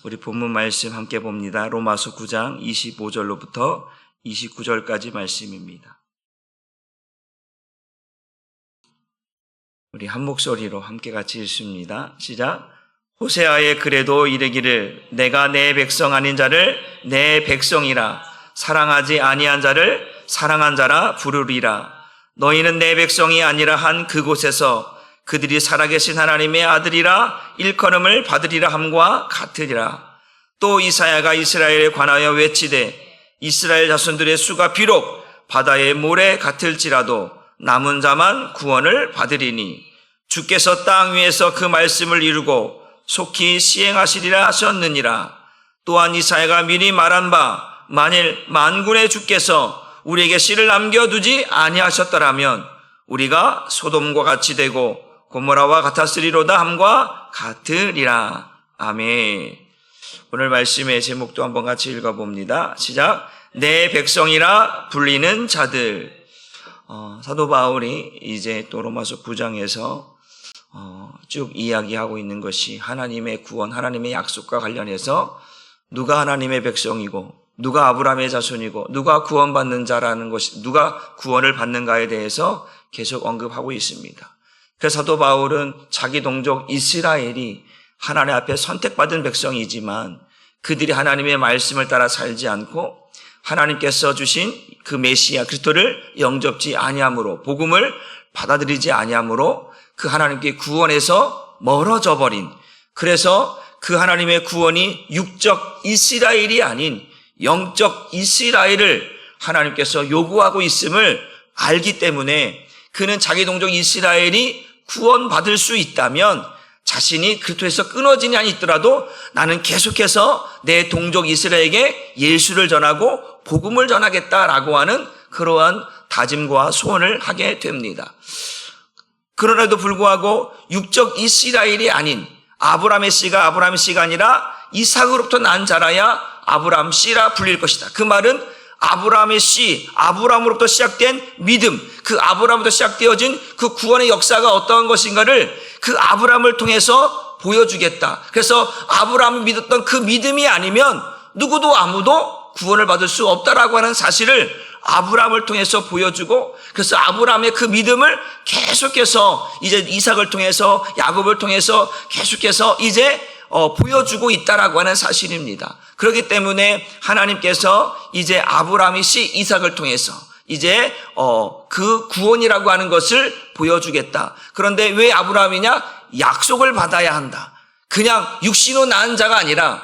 우리 본문 말씀 함께 봅니다. 로마서 9장 25절로부터 29절까지 말씀입니다. 우리 한 목소리로 함께 같이 읽습니다. 시작. 호세아의 글에도 이르기를 내가 내 백성 아닌 자를 내 백성이라 사랑하지 아니한 자를 사랑한 자라 부르리라. 너희는 내 백성이 아니라 한 그곳에서 그들이 살아계신 하나님의 아들이라 일컬음을 받으리라 함과 같으리라. 또 이사야가 이스라엘에 관하여 외치되 이스라엘 자손들의 수가 비록 바다의 모래 같을지라도 남은 자만 구원을 받으리니 주께서 땅 위에서 그 말씀을 이루고 속히 시행하시리라 하셨느니라. 또한 이사야가 미리 말한 바 만일 만군의 주께서 우리에게 씨를 남겨두지 아니하셨더라면 우리가 소돔과 같이 되고 고모라와 같았으리로다 함과 같으리라. 아멘. 오늘 말씀의 제목도 한번 같이 읽어봅니다. 시작. 내 백성이라 불리는 자들. 사도 바울이 이제 또 로마서 9장에서 쭉 이야기하고 있는 것이 하나님의 구원, 하나님의 약속과 관련해서 누가 하나님의 백성이고 누가 아브라함의 자손이고 누가 구원받는 자라는 것이, 누가 구원을 받는가에 대해서 계속 언급하고 있습니다. 그래서 사도 바울은 자기 동족 이스라엘이 하나님 앞에 선택받은 백성이지만 그들이 하나님의 말씀을 따라 살지 않고 하나님께서 주신 그 메시아 그리스도를 영접지 아니함으로, 복음을 받아들이지 아니함으로 그 하나님께 구원에서 멀어져 버린, 그래서 그 하나님의 구원이 육적 이스라엘이 아닌 영적 이스라엘을 하나님께서 요구하고 있음을 알기 때문에 그는 자기 동족 이스라엘이 구원받을 수 있다면 자신이 그리스도에서 끊어지지 않더라도 나는 계속해서 내 동족 이스라엘에게 예수를 전하고 복음을 전하겠다라고 하는 그러한 다짐과 소원을 하게 됩니다. 그러나도 불구하고 육적 이스라엘이 아닌 아브라함의 씨가 아니라 이삭으로부터 난 자라야 아브라함 씨라 불릴 것이다. 그 말은 아브라함의 씨, 아브라함으로부터 시작된 믿음, 그 아브라함부터 시작되어진 그 구원의 역사가 어떠한 것인가를 그 아브라함을 통해서 보여주겠다. 그래서 아브라함이 믿었던 그 믿음이 아니면 누구도 아무도 구원을 받을 수 없다라고 하는 사실을 아브라함을 통해서 보여주고, 그래서 아브라함의 그 믿음을 계속해서 이제 이삭을 통해서 야곱을 통해서 계속해서 이제 보여주고 있다라고 하는 사실입니다. 그렇기 때문에 하나님께서 이제 아브라함의 씨 이삭을 통해서 이제 그 구원이라고 하는 것을 보여주겠다. 그런데 왜 아브라함이냐? 약속을 받아야 한다. 그냥 육신으로 낳은 자가 아니라,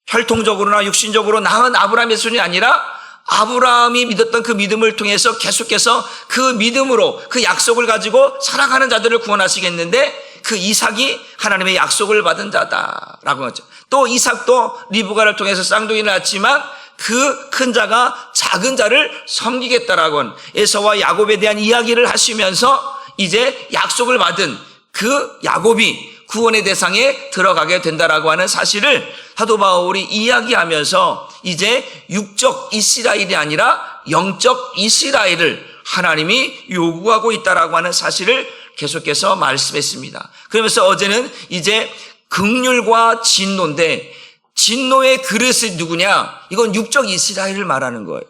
혈통적으로나 육신적으로 낳은 아브라함의 손이 아니라 아브라함이 믿었던 그 믿음을 통해서 계속해서 그 믿음으로 그 약속을 가지고 살아가는 자들을 구원하시겠는데, 그 이삭이 하나님의 약속을 받은 자다라고 하죠. 또 이삭도 리브가를 통해서 쌍둥이를 낳았지만 그 큰 자가 작은 자를 섬기겠다라고 하는 에서와 야곱에 대한 이야기를 하시면서 이제 약속을 받은 그 야곱이 구원의 대상에 들어가게 된다라고 하는 사실을 사도 바울이 이야기하면서 이제 육적 이스라엘이 아니라 영적 이스라엘을 하나님이 요구하고 있다라고 하는 사실을 계속해서 말씀했습니다. 그러면서 어제는 이제 긍휼과 진노인데, 진노의 그릇이 누구냐? 이건 육적 이스라엘을 말하는 거예요.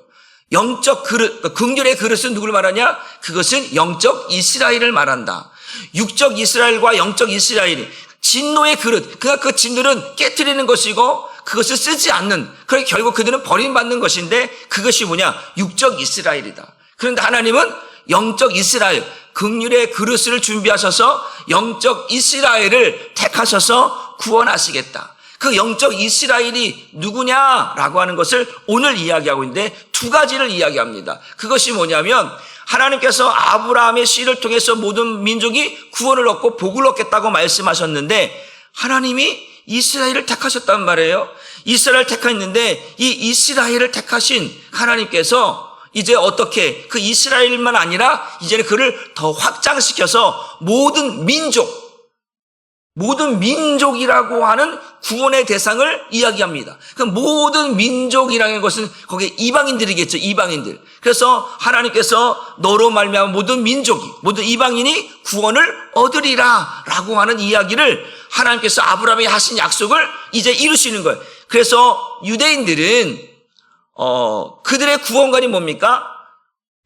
영적 그릇, 긍휼의 그릇은 누구를 말하냐? 그것은 영적 이스라엘을 말한다. 육적 이스라엘과 영적 이스라엘이 진노의 그릇, 그러니까 그 진노는 깨트리는 것이고 그것을 쓰지 않는, 그러니까 결국 그들은 버림받는 것인데 그것이 뭐냐? 육적 이스라엘이다. 그런데 하나님은 영적 이스라엘, 긍휼의 그릇을 준비하셔서 영적 이스라엘을 택하셔서 구원하시겠다. 그 영적 이스라엘이 누구냐라고 하는 것을 오늘 이야기하고 있는데 두 가지를 이야기합니다. 그것이 뭐냐면 하나님께서 아브라함의 씨를 통해서 모든 민족이 구원을 얻고 복을 얻겠다고 말씀하셨는데 하나님이 이스라엘을 택하셨단 말이에요. 이스라엘을 택했는데 이 이스라엘을 택하신 하나님께서 이제 어떻게 그 이스라엘만 아니라 이제는 그를 더 확장시켜서 모든 민족, 모든 민족이라고 하는 구원의 대상을 이야기합니다. 그 모든 민족이라는 것은 거기에 이방인들이겠죠. 이방인들. 그래서 하나님께서 너로 말미암아 모든 민족이, 모든 이방인이 구원을 얻으리라 라고 하는 이야기를 하나님께서 아브라함에게 하신 약속을 이제 이루시는 거예요. 그래서 유대인들은 그들의 구원관이 뭡니까?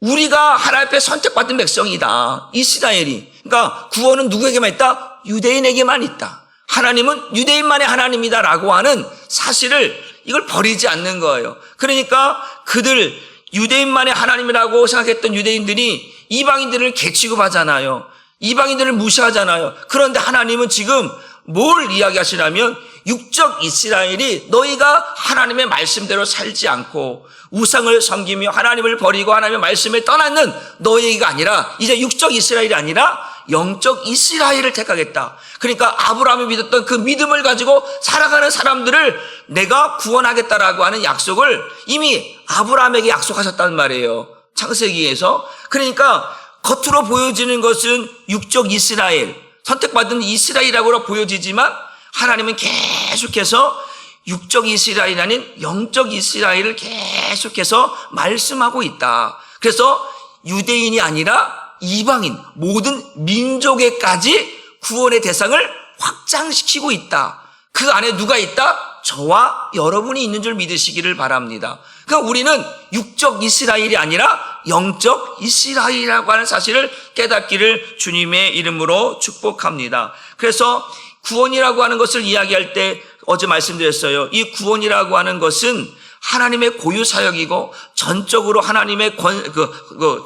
우리가 하나님 앞에 선택받은 백성이다. 이스라엘이. 그러니까 구원은 누구에게만 있다? 유대인에게만 있다. 하나님은 유대인만의 하나님이다라고 하는 사실을 이걸 버리지 않는 거예요. 그러니까 그들 유대인만의 하나님이라고 생각했던 유대인들이 이방인들을 개취급하잖아요. 이방인들을 무시하잖아요. 그런데 하나님은 지금 뭘 이야기하시냐면 육적 이스라엘이 너희가 하나님의 말씀대로 살지 않고 우상을 섬기며 하나님을 버리고 하나님의 말씀을 떠나는 너희가 아니라 이제 육적 이스라엘이 아니라 영적 이스라엘을 택하겠다. 그러니까 아브라함이 믿었던 그 믿음을 가지고 살아가는 사람들을 내가 구원하겠다라고 하는 약속을 이미 아브라함에게 약속하셨단 말이에요. 창세기에서. 그러니까 겉으로 보여지는 것은 육적 이스라엘, 선택받은 이스라엘이라고 보여지지만 하나님은 계속해서 육적 이스라엘이 아닌 영적 이스라엘을 계속해서 말씀하고 있다. 그래서 유대인이 아니라 이방인, 모든 민족에까지 구원의 대상을 확장시키고 있다. 그 안에 누가 있다? 저와 여러분이 있는 줄 믿으시기를 바랍니다. 그러니까 우리는 육적 이스라엘이 아니라 영적 이스라엘이라고 하는 사실을 깨닫기를 주님의 이름으로 축복합니다. 그래서 구원이라고 하는 것을 이야기할 때 어제 말씀드렸어요. 이 구원이라고 하는 것은 하나님의 고유 사역이고 전적으로 하나님의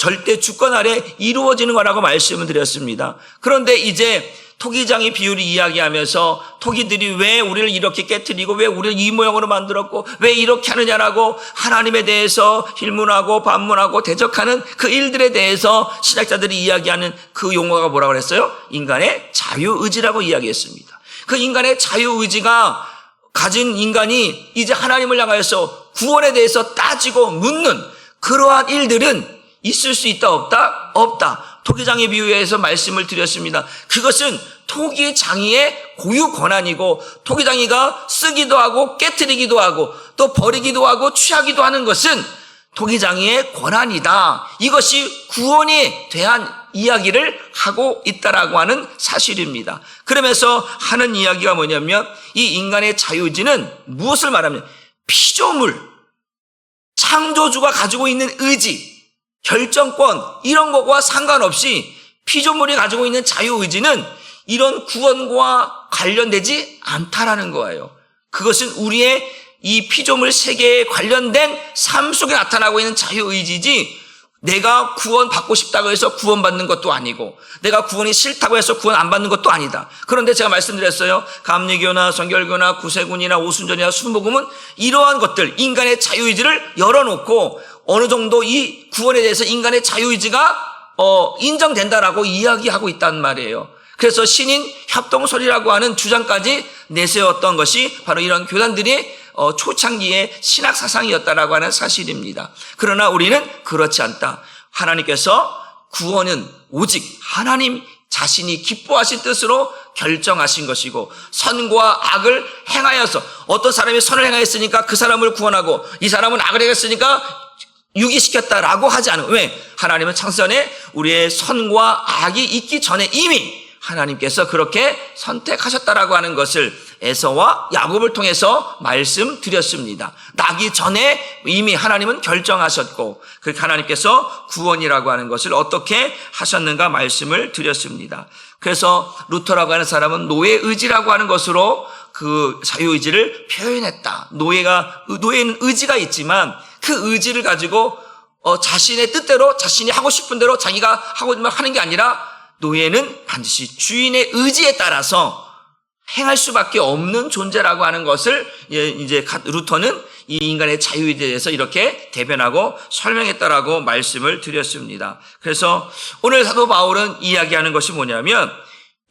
절대 주권 아래 이루어지는 거라고 말씀을 드렸습니다. 그런데 이제 토기장이 비유를 이야기하면서 토기들이 왜 우리를 이렇게 깨트리고 왜 우리를 이 모양으로 만들었고 왜 이렇게 하느냐라고 하나님에 대해서 힐문하고 반문하고 대적하는 그 일들에 대해서 신학자들이 이야기하는 그 용어가 뭐라고 그랬어요? 인간의 자유의지라고 이야기했습니다. 그 인간의 자유의지가 가진 인간이 이제 하나님을 향하여서 구원에 대해서 따지고 묻는 그러한 일들은 있을 수 있다 없다? 없다. 토기장의 비유에서 말씀을 드렸습니다. 그것은 토기장이의 고유 권한이고 토기장이가 쓰기도 하고 깨트리기도 하고 또 버리기도 하고 취하기도 하는 것은 토기장이의 권한이다. 이것이 구원에 대한 이야기를 하고 있다라고 하는 사실입니다. 그러면서 하는 이야기가 뭐냐면 이 인간의 자유의지는 무엇을 말하면 피조물, 창조주가 가지고 있는 의지, 결정권 이런 것과 상관없이 피조물이 가지고 있는 자유의지는 이런 구원과 관련되지 않다라는 거예요. 그것은 우리의 이 피조물 세계에 관련된 삶 속에 나타나고 있는 자유의지지 내가 구원받고 싶다고 해서 구원받는 것도 아니고 내가 구원이 싫다고 해서 구원 안 받는 것도 아니다. 그런데 제가 말씀드렸어요. 감리교나 성결교나 구세군이나 오순절이나 순복음은 이러한 것들 인간의 자유의지를 열어놓고 어느 정도 이 구원에 대해서 인간의 자유의지가 인정된다라고 이야기하고 있단 말이에요. 그래서 신인 협동설이라고 하는 주장까지 내세웠던 것이 바로 이런 교단들이 초창기의 신학 사상이었다라고 하는 사실입니다. 그러나 우리는 그렇지 않다. 하나님께서 구원은 오직 하나님 자신이 기뻐하신 뜻으로 결정하신 것이고 선과 악을 행하여서 어떤 사람이 선을 행하였으니까 그 사람을 구원하고 이 사람은 악을 행했으니까 유기시켰다라고 하지 않은. 왜? 하나님은 창세전에 우리의 선과 악이 있기 전에 이미 하나님께서 그렇게 선택하셨다라고 하는 것을 에서와 야곱을 통해서 말씀드렸습니다. 나기 전에 이미 하나님은 결정하셨고 그렇게 하나님께서 구원이라고 하는 것을 어떻게 하셨는가 말씀을 드렸습니다. 그래서 루터라고 하는 사람은 노예 의지라고 하는 것으로 그 자유의지를 표현했다. 노예는 의지가 있지만 그 의지를 가지고 자신의 뜻대로 자신이 하고 싶은 대로 자기가 하는 게 아니라 노예는 반드시 주인의 의지에 따라서 행할 수밖에 없는 존재라고 하는 것을 이제 루터는 이 인간의 자유에 대해서 이렇게 대변하고 설명했다라고 말씀을 드렸습니다. 그래서 오늘 사도 바울은 이야기하는 것이 뭐냐면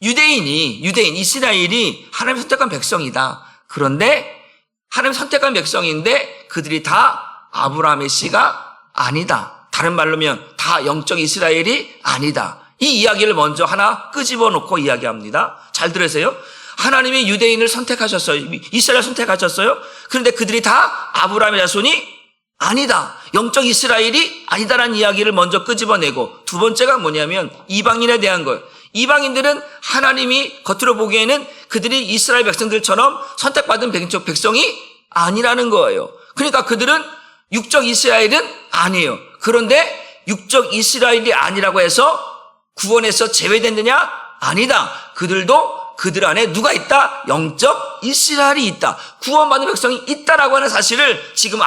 유대인 이스라엘이 하나님 선택한 백성이다. 그런데 하나님 선택한 백성인데 그들이 다 아브라함의 씨가 아니다. 다른 말로면 다 영적 이스라엘이 아니다. 이 이야기를 먼저 하나 끄집어 놓고 이야기합니다. 잘 들으세요. 하나님이 유대인을 선택하셨어요. 이스라엘을 선택하셨어요. 그런데 그들이 다 아브라함의 자손이 아니다. 영적 이스라엘이 아니다라는 이야기를 먼저 끄집어내고, 두 번째가 뭐냐면 이방인에 대한 거예요. 이방인들은 하나님이 겉으로 보기에는 그들이 이스라엘 백성들처럼 선택받은 백성이 아니라는 거예요. 그러니까 그들은 육적 이스라엘은 아니에요. 그런데 육적 이스라엘이 아니라고 해서 구원에서 제외됐느냐? 아니다. 그들 안에 누가 있다? 영적 이스라엘이 있다. 구원받은 백성이 있다라고 하는 사실을 지금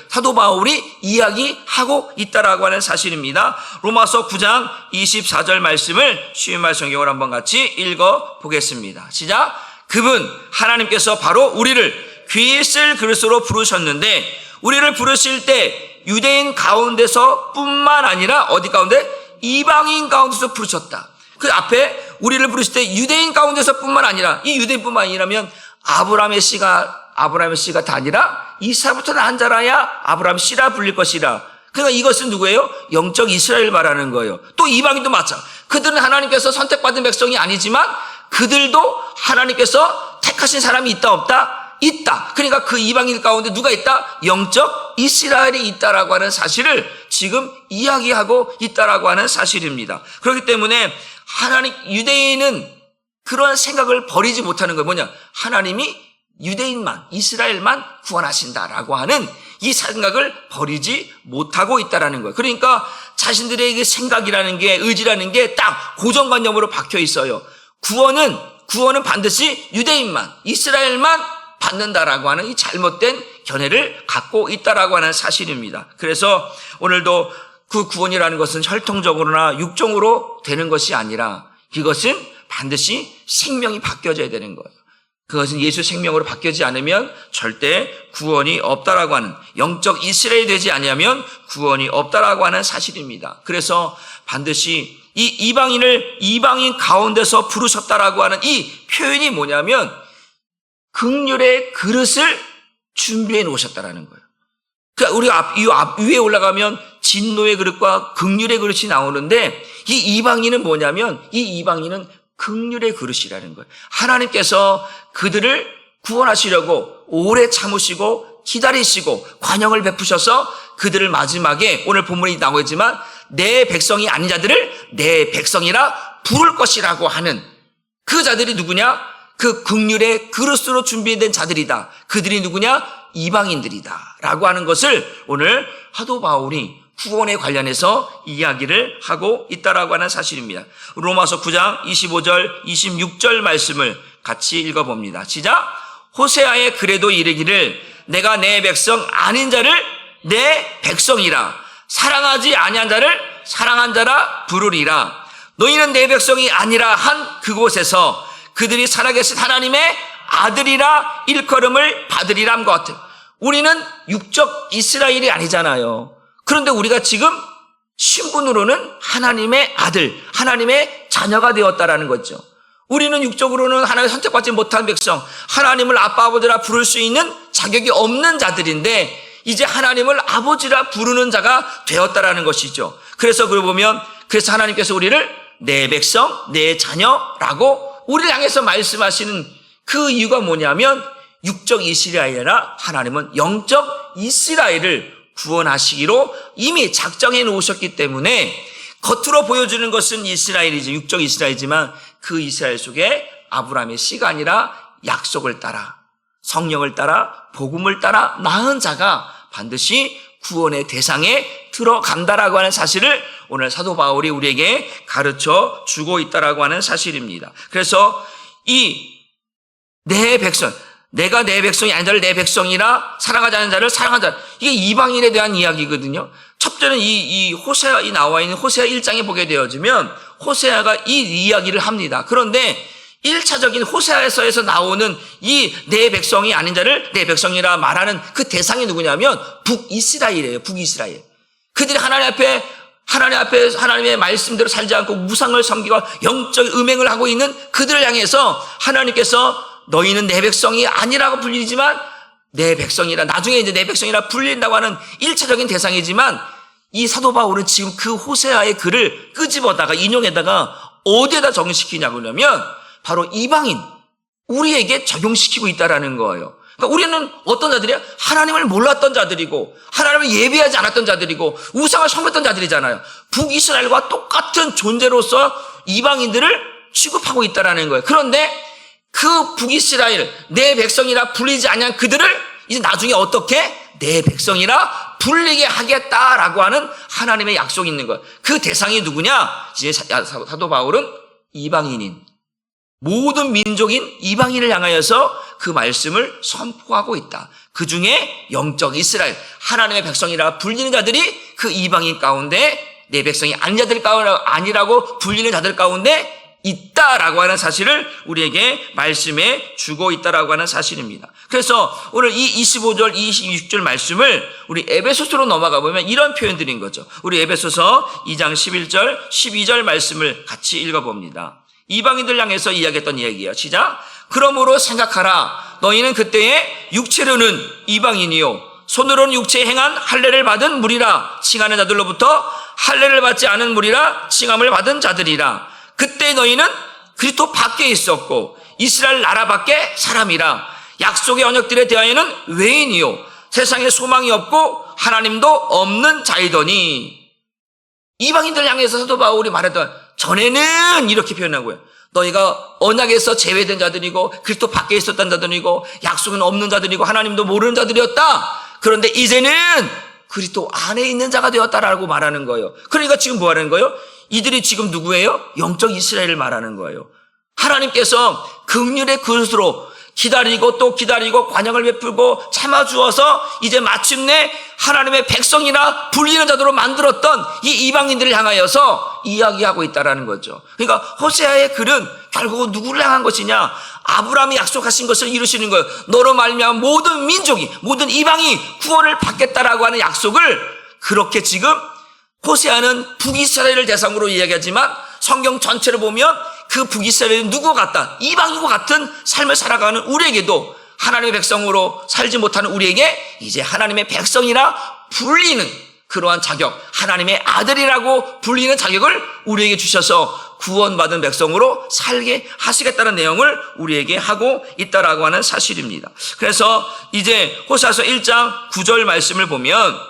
사도 바울이 이야기하고 있다라고 하는 사실입니다. 로마서 9장 24절 말씀을 쉬운 말 성경을 한번 같이 읽어 보겠습니다. 시작. 그분 하나님께서 바로 우리를 귀히 쓸 그릇으로 부르셨는데, 우리를 부르실 때 유대인 가운데서 뿐만 아니라 어디 가운데? 이방인 가운데서 부르셨다. 그 앞에 우리를 부르실 때 유대인 가운데서 뿐만 아니라, 이 유대인뿐만 아니라면 아브라함의 씨가 다 아니라 이스라엘부터 난 자라야 아브라함 씨라 불릴 것이라. 그러니까 이것은 누구예요? 영적 이스라엘 말하는 거예요. 또 이방인도 마찬가지. 그들은 하나님께서 선택받은 백성이 아니지만 그들도 하나님께서 택하신 사람이 있다 없다? 있다. 그러니까 그 이방인 가운데 누가 있다? 영적 이스라엘이 있다라고 하는 사실을 지금 이야기하고 있다라고 하는 사실입니다. 그렇기 때문에 유대인은 그런 생각을 버리지 못하는 거예요. 뭐냐? 하나님이 유대인만, 이스라엘만 구원하신다라고 하는 이 생각을 버리지 못하고 있다라는 거예요. 그러니까 자신들의 그 생각이라는 게, 의지라는 게 딱 고정관념으로 박혀 있어요. 구원은 반드시 유대인만, 이스라엘만 받는다라고 하는 이 잘못된 견해를 갖고 있다라고 하는 사실입니다. 그래서 오늘도 그 구원이라는 것은 혈통적으로나 육종으로 되는 것이 아니라 이것은 반드시 생명이 바뀌어져야 되는 거예요. 그것은 예수 생명으로 바뀌지 않으면 절대 구원이 없다라고 하는, 영적 이스라엘이 되지 않으면 구원이 없다라고 하는 사실입니다. 그래서 반드시 이 이방인 가운데서 부르셨다라고 하는 이 표현이 뭐냐면 긍휼의 그릇을 준비해 놓으셨다라는 거예요. 그러니까 우리가 위에 올라가면 진노의 그릇과 긍휼의 그릇이 나오는데, 이 이방인은 뭐냐면 이 이방인은 긍휼의 그릇이라는 거예요. 하나님께서 그들을 구원하시려고 오래 참으시고 기다리시고 관용을 베푸셔서 그들을 마지막에 오늘 본문이 나오지만 내 백성이 아닌 자들을 내 백성이라 부를 것이라고 하는 그 자들이 누구냐? 그 긍휼의 그릇으로 준비된 자들이다. 그들이 누구냐? 이방인들이다 라고 하는 것을 오늘 사도 바울이 구원에 관련해서 이야기를 하고 있다라고 하는 사실입니다. 로마서 9장 25절 26절 말씀을 같이 읽어봅니다. 시작. 호세아의 그래도 이르기를 내가 내 백성 아닌 자를 내 백성이라, 사랑하지 아니한 자를 사랑한 자라 부르리라. 너희는 내 백성이 아니라 한 그곳에서 그들이 살아계신 하나님의 아들이라 일컬음을 받으리라 함과 같아요. 우리는 육적 이스라엘이 아니잖아요. 그런데 우리가 지금 신분으로는 하나님의 아들, 하나님의 자녀가 되었다라는 거죠. 우리는 육적으로는 하나님 선택받지 못한 백성, 하나님을 아빠 아버지라 부를 수 있는 자격이 없는 자들인데 이제 하나님을 아버지라 부르는 자가 되었다라는 것이죠. 그래서 그래서 하나님께서 우리를 내 백성, 내 자녀라고 우리를 향해서 말씀하시는 그 이유가 뭐냐면 육적 이스라엘이 아니라 하나님은 영적 이스라엘을 구원하시기로 이미 작정해 놓으셨기 때문에 겉으로 보여주는 것은 이스라엘이지, 육적 이스라엘이지만 그 이스라엘 속에 아브라함의 씨가 아니라 약속을 따라, 성령을 따라, 복음을 따라 낳은 자가 반드시 구원의 대상에 들어간다라고 하는 사실을 오늘 사도 바울이 우리에게 가르쳐 주고 있다라고 하는 사실입니다. 그래서 내 백성, 내가 내 백성이 아닌 자를 내 백성이라, 사랑하지 않는 자를 사랑하는 자, 이게 이방인에 대한 이야기거든요. 첫째는 이 호세아, 나와 있는 호세아 1장에 보게 되어지면 호세아가 이 이야기를 합니다. 그런데 1차적인 호세아에서 나오는 이 내 백성이 아닌 자를 내 백성이라 말하는 그 대상이 누구냐면 북이스라엘이에요. 북이스라엘. 그들이 하나님 앞에 하나님의 말씀대로 살지 않고 우상을 섬기고 영적 음행을 하고 있는 그들을 향해서 하나님께서 너희는 내 백성이 아니라고 불리지만 내 백성이라, 나중에 이제 내 백성이라 불린다고 하는 1차적인 대상이지만 이 사도 바울은 지금 그 호세아의 글을 끄집어다가 인용에다가 어디에다 정시키냐고 하면 바로 이방인, 우리에게 적용시키고 있다라는 거예요. 그러니까 우리는 어떤 자들이야? 하나님을 몰랐던 자들이고 하나님을 예배하지 않았던 자들이고 우상을 섬겼던 자들이잖아요. 북이스라엘과 똑같은 존재로서 이방인들을 취급하고 있다라는 거예요. 그런데 그 북이스라엘, 내 백성이라 불리지 아니한 그들을 이제 나중에 어떻게? 내 백성이라 불리게 하겠다라고 하는 하나님의 약속이 있는 거예요. 그 대상이 누구냐? 이제 사도 바울은 이방인인, 모든 민족인 이방인을 향하여서 그 말씀을 선포하고 있다. 그 중에 영적 이스라엘, 하나님의 백성이라 불리는 자들이 그 이방인 가운데, 내 백성이 아닌 자들 가운데, 아니라고 불리는 자들 가운데 있다라고 하는 사실을 우리에게 말씀해 주고 있다라고 하는 사실입니다. 그래서 오늘 이 25절, 26절 말씀을 우리 에베소서로 넘어가 보면 이런 표현들인 거죠. 우리 에베소서 2장 11절, 12절 말씀을 같이 읽어봅니다. 이방인들 향해서 이야기했던 이야기예요. 시작. 그러므로 생각하라. 너희는 그때에 육체로는 이방인이요 손으로는 육체에 행한 할례를 받은 무리라 칭하는 자들로부터 할례를 받지 않은 무리라 칭함을 받은 자들이라. 그때 너희는 그리스도 밖에 있었고 이스라엘 나라 밖에 사람이라. 약속의 언약들에 대하여는 외인이요 세상에 소망이 없고 하나님도 없는 자이더니. 이방인들 향해서 사도 바울이 말했던, 전에는 이렇게 표현하고요, 너희가 언약에서 제외된 자들이고 그리스도 밖에 있었던 자들이고 약속은 없는 자들이고 하나님도 모르는 자들이었다. 그런데 이제는 그리스도 안에 있는 자가 되었다라고 말하는 거예요. 그러니까 지금 뭐 하는 거예요? 이들이 지금 누구예요? 영적 이스라엘을 말하는 거예요. 하나님께서 긍휼의 그릇으로 기다리고 또 기다리고 관용을 베풀고 참아주어서 이제 마침내 하나님의 백성이나 불리는 자들로 만들었던 이 이방인들을 향하여서 이야기하고 있다라는 거죠. 그러니까 호세아의 글은 결국은 누구를 향한 것이냐? 아브라함이 약속하신 것을 이루시는 거예요. 너로 말미암아 모든 민족이, 모든 이방이 구원을 받겠다라고 하는 약속을, 그렇게 지금 호세아는 북이스라엘을 대상으로 이야기하지만 성경 전체를 보면 그 북이스라엘은 누구 같다? 이방인과 같은 삶을 살아가는 우리에게도, 하나님의 백성으로 살지 못하는 우리에게 이제 하나님의 백성이라 불리는 그러한 자격, 하나님의 아들이라고 불리는 자격을 우리에게 주셔서 구원받은 백성으로 살게 하시겠다는 내용을 우리에게 하고 있다라고 하는 사실입니다. 그래서 이제 호세아서 1장 9절 말씀을 보면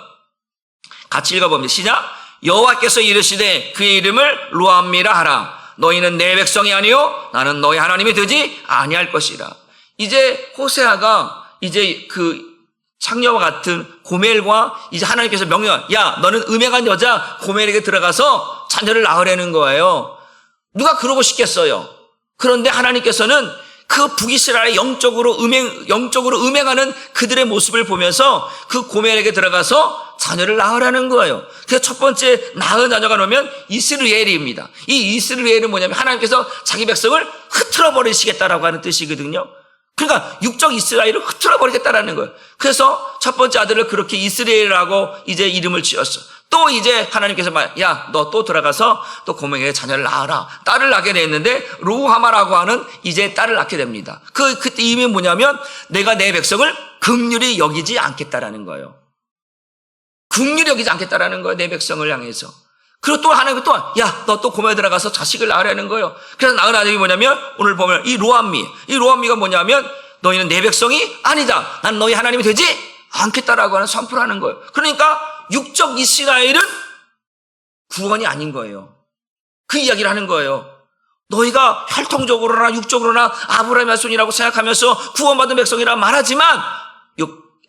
같이 읽어봅니다. 시작. 여호와께서 이르시되 그의 이름을 루암미라 하라. 너희는 내 백성이 아니요 나는 너희 하나님이 되지 아니할 것이라. 이제 호세아가 이제 그 창녀와 같은 고멜과 이제 하나님께서 명령, 야 너는 음행한 여자 고멜에게 들어가서 자녀를 낳으라는 거예요. 누가 그러고 싶겠어요? 그런데 하나님께서는 그 북이스라엘의 영적으로 음행하는 그들의 모습을 보면서 그 고멜에게 들어가서 자녀를 낳으라는 거예요. 그래서 첫 번째 낳은 자녀가 나오면 이스라엘입니다. 이 이스라엘은 뭐냐면 하나님께서 자기 백성을 흩트러 버리시겠다라고 하는 뜻이거든요. 그러니까 육적 이스라엘을 흩트러 버리겠다라는 거예요. 그래서 첫 번째 아들을 그렇게 이스라엘이라고 이제 이름을 지었어. 또 이제 하나님께서 야, 너 또 들어가서 또 고멜에게 자녀를 낳아라. 딸을 낳게 됐는데 루하마라고 하는 이제 딸을 낳게 됩니다. 그때 의미는 뭐냐면 내가 내 백성을 긍휼히 여기지 않겠다라는 거예요. 긍휼히 여기지 않겠다라는 거예요. 내 백성을 향해서. 그리고 또 하나님 또한 야, 너 또 고멜에 들어가서 자식을 낳으라는 거예요. 그래서 낳은 아들이 뭐냐면 오늘 보면 이 로암미가 뭐냐면 너희는 내 백성이 아니다. 난 너희 하나님이 되지 않겠다라고 하는 선포를 하는 거예요. 그러니까 육적 이스라엘은 구원이 아닌 거예요. 그 이야기를 하는 거예요. 너희가 혈통적으로나 육적으로나 아브라함의 손이라고 생각하면서 구원받은 백성이라 말하지만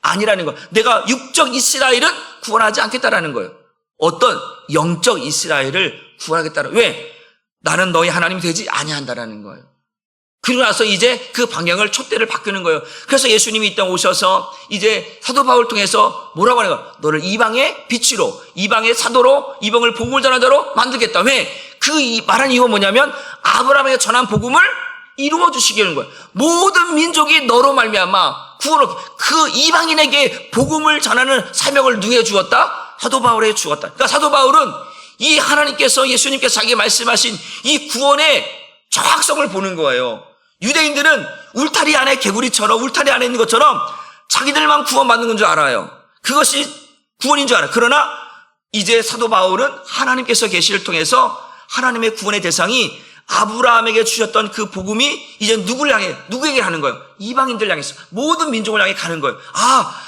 아니라는 거예요. 내가 육적 이스라엘은 구원하지 않겠다라는 거예요. 어떤 영적 이스라엘을 구원하겠다는, 왜? 나는 너희 하나님이 되지 아니한다라는 거예요. 그리고 나서 이제 그 방향을 촛대를 바꾸는 거예요. 그래서 예수님이 이 땅 오셔서 이제 사도 바울 통해서 뭐라고 하는 거예요? 너를 이방의 빛으로, 이방의 사도로, 이방을 복음을 전하는 자로 만들겠다. 왜? 그 말한 이유가 뭐냐면 아브라함에게 전한 복음을 이루어 주시게 하는 거예요. 모든 민족이 너로 말미암아 구원을, 그 이방인에게 복음을 전하는 사명을 누구에 주었다? 사도 바울에게 주었다. 그러니까 사도 바울은 이 하나님께서, 예수님께서 자기가 말씀하신 이 구원의 정확성을 보는 거예요. 유대인들은 울타리 안에 개구리처럼, 울타리 안에 있는 것처럼 자기들만 구원받는 건 줄 알아요. 그것이 구원인 줄 알아요. 그러나 이제 사도 바울은 하나님께서 계시를 통해서 하나님의 구원의 대상이 아브라함에게 주셨던 그 복음이 이제 누구에게 하는 거예요? 이방인들 향해서 모든 민족을 향해 가는 거예요.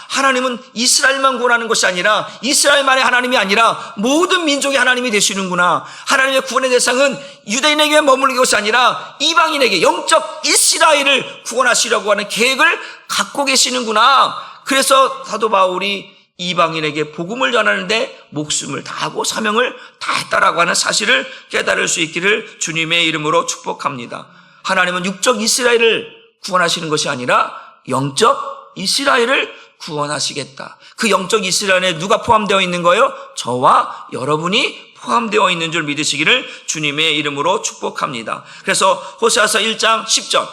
하나님은 이스라엘만 구원하는 것이 아니라 이스라엘만의 하나님이 아니라 모든 민족의 하나님이 되시는구나. 하나님의 구원의 대상은 유대인에게 머무르는 것이 아니라 이방인에게 영적 이스라엘을 구원하시려고 하는 계획을 갖고 계시는구나. 그래서 사도 바울이 이방인에게 복음을 전하는데 목숨을 다하고 사명을 다했다라고 하는 사실을 깨달을 수 있기를 주님의 이름으로 축복합니다. 하나님은 육적 이스라엘을 구원하시는 것이 아니라 영적 이스라엘을 구원하시겠다. 그 영적 이스라엘에 누가 포함되어 있는 거예요? 저와 여러분이 포함되어 있는 줄 믿으시기를 주님의 이름으로 축복합니다. 그래서 호세아서 1장 10절,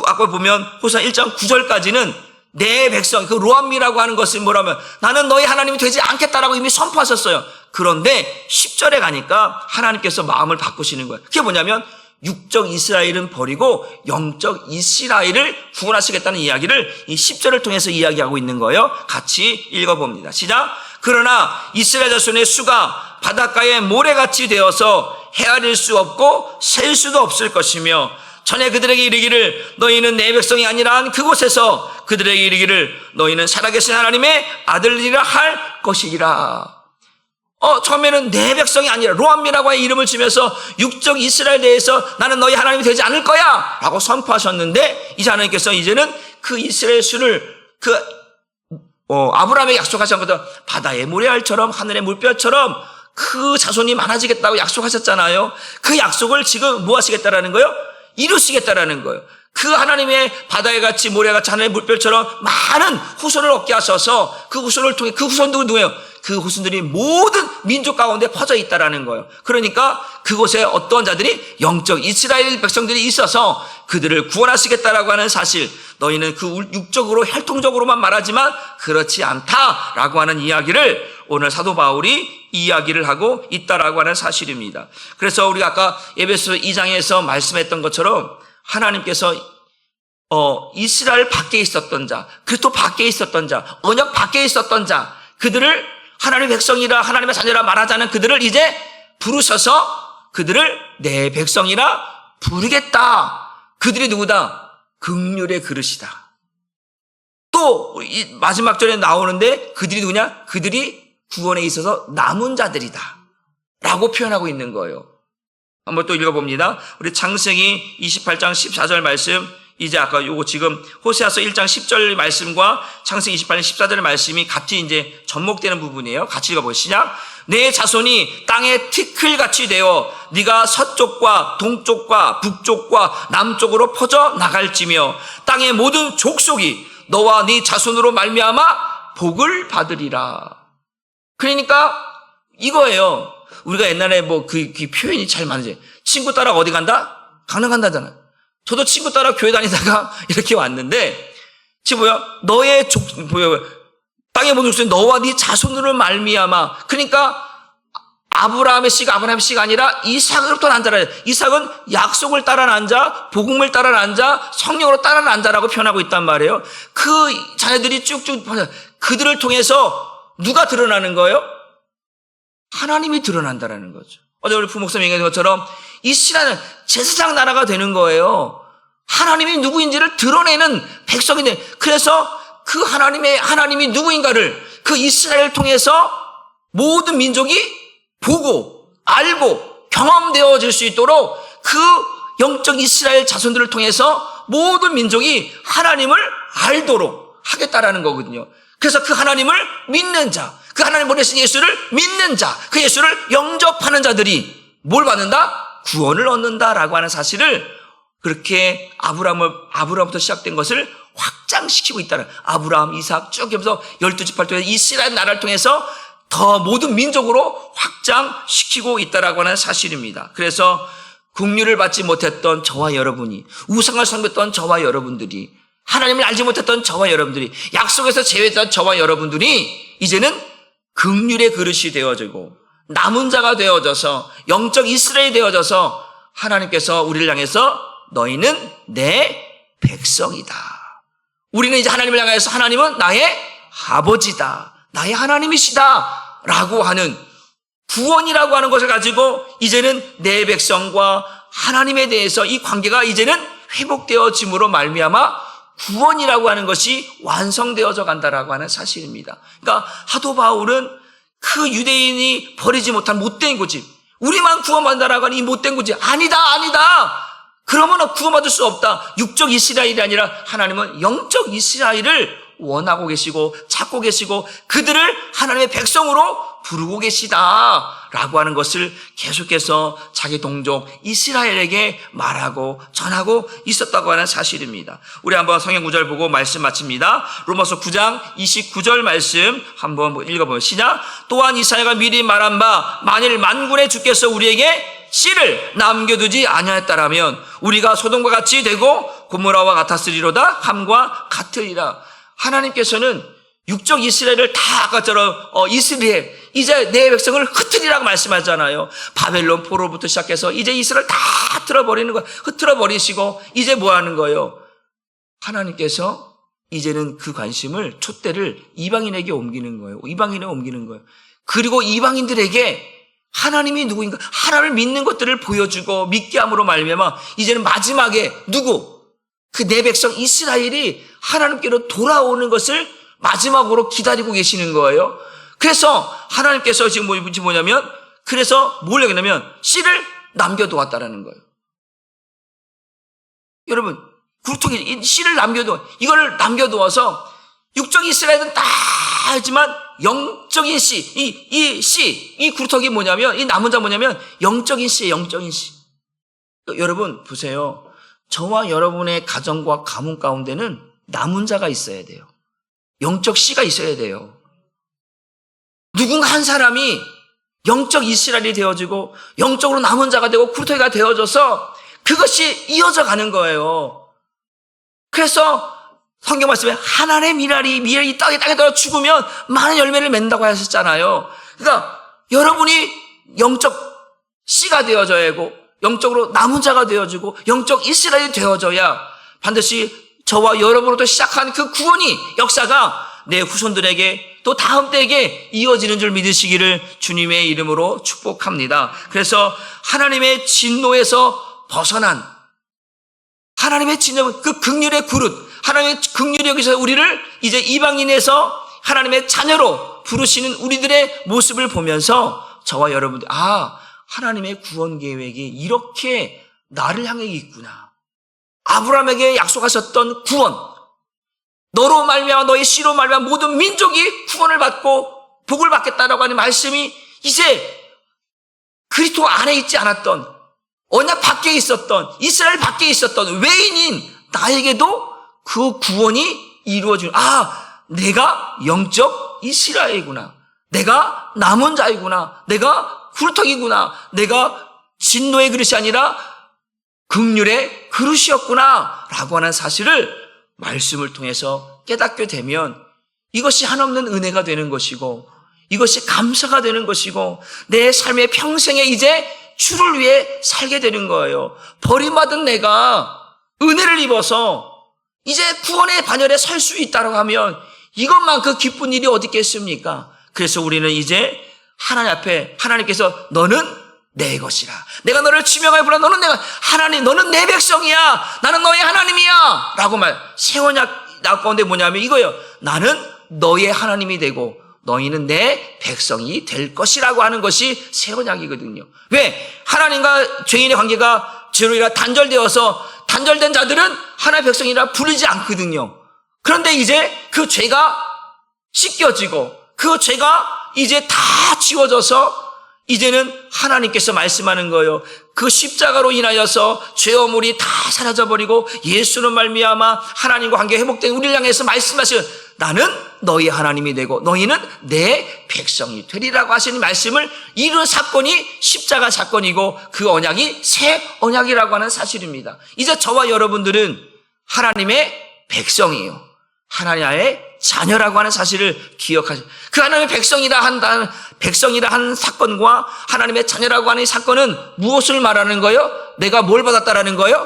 아까 보면 호세아 1장 9절까지는 내 백성, 그 로암미라고 하는 것은 뭐라면 나는 너희 하나님이 되지 않겠다라고 이미 선포하셨어요. 그런데 10절에 가니까 하나님께서 마음을 바꾸시는 거예요. 그게 뭐냐면 육적 이스라엘은 버리고 영적 이스라엘을 구원하시겠다는 이야기를 이 10절을 통해서 이야기하고 있는 거예요. 같이 읽어봅니다. 시작. 그러나 이스라엘 자손의 수가 바닷가의 모래같이 되어서 헤아릴 수 없고 셀 수도 없을 것이며 전에 그들에게 이르기를 너희는 내 백성이 아니라 한 그곳에서 그들에게 이르기를 너희는 살아계신 하나님의 아들이라 할 것이리라. 처음에는 내 백성이 아니라 로암미라고 하는 이름을 지면서 육적 이스라엘 대해서 나는 너희 하나님이 되지 않을 거야 라고 선포하셨는데 이제 하나님께서 이제는 그 이스라엘 수를 아브라함에게 약속하신 것보다 바다의 모래알처럼 하늘의 물결처럼 그 자손이 많아지겠다고 약속하셨잖아요. 그 약속을 지금 뭐 하시겠다라는 거예요? 이루시겠다라는 거예요. 그 하나님의 바다에 같이 모래같이 하늘의 물결처럼 많은 후손을 얻게 하셔서 그 후손을 통해 그 후손들은 누구예요? 그 후손들이 모든 민족 가운데 퍼져 있다라는 거예요. 그러니까 그곳에 어떤 자들이 영적 이스라엘 백성들이 있어서 그들을 구원하시겠다라고 하는 사실, 너희는 그 육적으로 혈통적으로만 말하지만 그렇지 않다라고 하는 이야기를 오늘 사도 바울이 이야기를 하고 있다라고 하는 사실입니다. 그래서 우리가 아까 에베소 2장에서 말씀했던 것처럼 하나님께서 이스라엘 밖에 있었던 자, 그리스도 밖에 있었던 자, 언약 밖에 있었던 자, 그들을 하나님의 백성이라 하나님의 자녀라 말하자는 그들을 이제 부르셔서 그들을 내 백성이라 부르겠다. 그들이 누구다? 긍휼의 그릇이다. 또 이 마지막 절에 나오는데 그들이 누구냐? 그들이 구원에 있어서 남은 자들이다 라고 표현하고 있는 거예요. 한번 또 읽어봅니다. 우리 창세기 28장 14절 말씀, 이제 아까 요거 지금 호세아서 1장 10절 말씀과 창세기 28장 14절 말씀이 같이 이제 접목되는 부분이에요. 같이 읽어보시죠. 내 자손이 땅에 티끌같이 되어 네가 서쪽과 동쪽과 북쪽과 남쪽으로 퍼져 나갈지며 땅의 모든 족속이 너와 네 자손으로 말미암아 복을 받으리라. 그러니까 이거예요. 우리가 옛날에 그 표현이 잘 맞지. 친구 따라 어디 간다? 강릉 간다잖아. 저도 친구 따라 교회 다니다가 이렇게 왔는데, 지금 너의 땅의 모든 족속이 너와 네 자손으로 말미암아. 그러니까 아브라함의 씨가 아니라 이삭으로부터 난 자라. 이삭은 약속을 따라 난 자, 복음을 따라 난 자, 성령으로 따라 난 자라고 표현하고 있단 말이에요. 그 자녀들이 쭉쭉 그들을 통해서 누가 드러나는 거예요? 하나님이 드러난다라는 거죠. 어제 우리 부목사님 얘기한 것처럼 이스라엘은 제사장 나라가 되는 거예요. 하나님이 누구인지를 드러내는 백성인데, 그래서 그 하나님이 누구인가를 그 이스라엘을 통해서 모든 민족이 보고 알고 경험되어질 수 있도록 그 영적 이스라엘 자손들을 통해서 모든 민족이 하나님을 알도록 하겠다라는 거거든요. 그래서 그 하나님을 믿는 자, 그 하나님 보내신 예수를 믿는 자, 그 예수를 영접하는 자들이 뭘 받는다? 구원을 얻는다라고 하는 사실을, 그렇게 아브라함부터 시작된 것을 확장시키고 있다는, 아브라함, 이삭 쭉 하면서 12지파를 통해서 이스라엘 나라를 통해서 더 모든 민족으로 확장시키고 있다라고 하는 사실입니다. 그래서 긍휼을 받지 못했던 저와 여러분이, 우상을 섬겼던 저와 여러분들이, 하나님을 알지 못했던 저와 여러분들이, 약속에서 제외했던 저와 여러분들이 이제는 긍휼의 그릇이 되어지고 남은 자가 되어져서 영적 이스라엘이 되어져서 하나님께서 우리를 향해서 너희는 내 백성이다. 우리는 이제 하나님을 향해서 하나님은 나의 아버지다, 나의 하나님이시다 라고 하는 구원이라고 하는 것을 가지고 이제는 내 백성과 하나님에 대해서 이 관계가 이제는 회복되어짐으로 말미암아 구원이라고 하는 것이 완성되어져 간다라고 하는 사실입니다. 그러니까 사도 바울은 그 유대인이 버리지 못한 못된 고집, 우리만 구원받는다라고 하는 이 못된 고집, 아니다. 그러면 구원받을 수 없다. 육적 이스라엘이 아니라 하나님은 영적 이스라엘을 원하고 계시고 찾고 계시고 그들을 하나님의 백성으로 부르고 계시다라고 하는 것을 계속해서 자기 동족 이스라엘에게 말하고 전하고 있었다고 하는 사실입니다. 우리 한번 성경 구절 보고 말씀 마칩니다. 로마서 9장 29절 말씀 한번 읽어보면 시작. 또한 이사야가 미리 말한 바 만일 만군의 주께서 우리에게 씨를 남겨두지 아니하였다라면 우리가 소돔과 같이 되고 고모라와 같았으리로다 함과 같으리라. 하나님께서는 육적 이스라엘을 다 아까처럼 이스라엘 이제 내 백성을 흩으리라고 말씀하잖아요. 바벨론 포로부터 시작해서 이제 이스라엘 다 흩어버리는 거예요. 흩어버리시고 이제 뭐 하는 거예요? 하나님께서 이제는 그 관심을 촛대를 이방인에게 옮기는 거예요. 이방인에 옮기는 거예요. 그리고 이방인들에게 하나님이 누구인가 하나님을 믿는 것들을 보여주고 믿게 함으로 말미암아 이제는 마지막에 누구? 그 내 백성 이스라엘이 하나님께로 돌아오는 것을 마지막으로 기다리고 계시는 거예요. 그래서 하나님께서 지금 뭐냐면 그래서 뭘 얘기하냐면 씨를 남겨두었다라는 거예요. 여러분 굴뚝이 씨를 이걸 남겨두어서 육적 이스라엘은 다 알지만 영적인 씨, 이 굴뚝이 뭐냐면 이 남은 자 뭐냐면 영적인 씨예요. 영적인 씨. 여러분 보세요. 저와 여러분의 가정과 가문 가운데는 남은 자가 있어야 돼요. 영적 씨가 있어야 돼요. 누군가 한 사람이 영적 이스라엘이 되어지고 영적으로 남은 자가 되고 굴뚝이가 되어져서 그것이 이어져 가는 거예요. 그래서 성경 말씀에 하나님의 미랄이 땅에 떨어 죽으면 많은 열매를 맺는다고 하셨잖아요. 그러니까 여러분이 영적 씨가 되어져야 하고 영적으로 남은 자가 되어지고 영적 이스라엘이 되어져야 반드시 저와 여러분으로부터 시작한 그 구원이 역사가 내 후손들에게 또 다음 때에게 이어지는 줄 믿으시기를 주님의 이름으로 축복합니다. 그래서 하나님의 진노에서 벗어난 하나님의 진노 그 긍휼의 그릇 하나님의 긍휼이 여기서 우리를 이제 이방인에서 하나님의 자녀로 부르시는 우리들의 모습을 보면서 저와 여러분들 하나님의 구원 계획이 이렇게 나를 향해 있구나. 아브라함에게 약속하셨던 구원, 너로 말미암아 너의 씨로 말미암아 모든 민족이 구원을 받고 복을 받겠다라고 하는 말씀이 이제 그리스도 안에 있지 않았던 언약 밖에 있었던 이스라엘 밖에 있었던 외인인 나에게도 그 구원이 이루어지는 내가 영적 이스라엘이구나. 내가 남은 자이구나. 내가 굴뚝이구나. 내가 진노의 그릇이 아니라 긍휼의 그릇이었구나 라고 하는 사실을 말씀을 통해서 깨닫게 되면 이것이 한없는 은혜가 되는 것이고 이것이 감사가 되는 것이고 내 삶의 평생에 이제 주를 위해 살게 되는 거예요. 버림받은 내가 은혜를 입어서 이제 구원의 반열에 설 수 있다고 하면 이것만큼 기쁜 일이 어디 있겠습니까? 그래서 우리는 이제 하나님 앞에 하나님께서 너는 내 것이라. 내가 너를 지명하여 부르라. 너는 내가 하나님, 너는 내 백성이야. 나는 너의 하나님이야. 라고 새 언약 가운데 뭐냐면 이거예요. 나는 너의 하나님이 되고 너희는 내 백성이 될 것이라고 하는 것이 새 언약이거든요. 왜? 하나님과 죄인의 관계가 죄로 인해 단절된 자들은 하나님의 백성이라 부르지 않거든요. 그런데 이제 그 죄가 씻겨지고 그 죄가 이제 다 지워져서 이제는 하나님께서 말씀하는 거예요. 그 십자가로 인하여서 죄어물이 다 사라져버리고 예수는 말미암아 하나님과 관계 회복된 우리를 향해서 말씀하시는 나는 너희 하나님이 되고 너희는 내 백성이 되리라고 하시는 말씀을 이룬 사건이 십자가 사건이고 그 언약이 새 언약이라고 하는 사실입니다. 이제 저와 여러분들은 하나님의 백성이에요. 하나님의 자녀라고 하는 사실을 기억하시고 그 하나님의 백성이라 한 사건과 하나님의 자녀라고 하는 이 사건은 무엇을 말하는 거예요? 내가 뭘 받았다라는 거예요?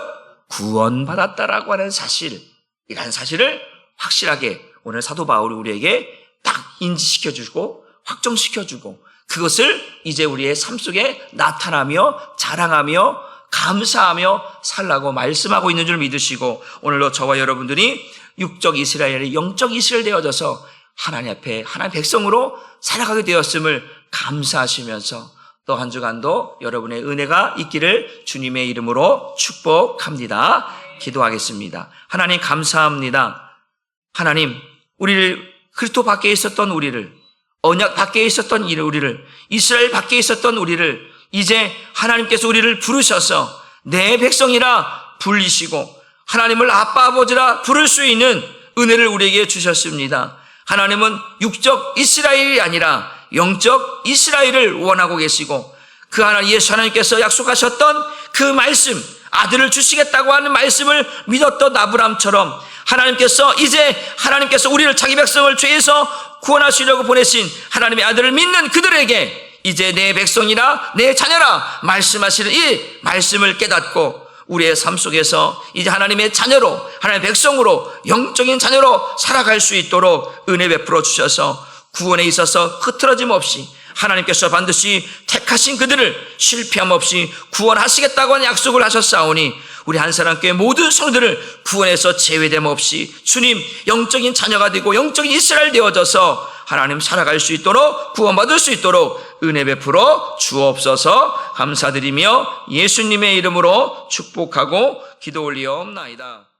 구원받았다라고 하는 사실이라는 사실을 확실하게 오늘 사도 바울이 우리에게 딱 인지시켜주고 확정시켜주고 그것을 이제 우리의 삶 속에 나타나며 자랑하며 감사하며 살라고 말씀하고 있는 줄 믿으시고, 오늘도 저와 여러분들이 육적 이스라엘이 영적 이스라엘 되어져서 하나님 앞에 하나님 백성으로 살아가게 되었음을 감사하시면서 또 한 주간도 여러분의 은혜가 있기를 주님의 이름으로 축복합니다. 기도하겠습니다. 하나님 감사합니다. 하나님, 우리를 그리스도 밖에 있었던 우리를, 언약 밖에 있었던 우리를, 이스라엘 밖에 있었던 우리를 이제 하나님께서 우리를 부르셔서 내 백성이라 불리시고 하나님을 아빠 아버지라 부를 수 있는 은혜를 우리에게 주셨습니다. 하나님은 육적 이스라엘이 아니라 영적 이스라엘을 원하고 계시고, 그 하나님 예수 하나님께서 약속하셨던 그 말씀, 아들을 주시겠다고 하는 말씀을 믿었던 아브라함처럼 하나님께서 이제 하나님께서 우리를 자기 백성을 죄에서 구원하시려고 보내신 하나님의 아들을 믿는 그들에게 이제 내 백성이라 내 자녀라 말씀하시는 이 말씀을 깨닫고 우리의 삶 속에서 이제 하나님의 자녀로, 하나님의 백성으로, 영적인 자녀로 살아갈 수 있도록 은혜 베풀어 주셔서 구원에 있어서 흐트러짐 없이 하나님께서 반드시 택하신 그들을 실패함 없이 구원하시겠다고 하는 약속을 하셨사오니 우리 한사랑교회 모든 성도들을 구원에서 제외됨 없이 주님 영적인 자녀가 되고 영적인 이스라엘 되어져서 하나님 살아갈 수 있도록, 구원받을 수 있도록 은혜 베풀어 주옵소서. 감사드리며 예수님의 이름으로 축복하고 기도 올리옵나이다.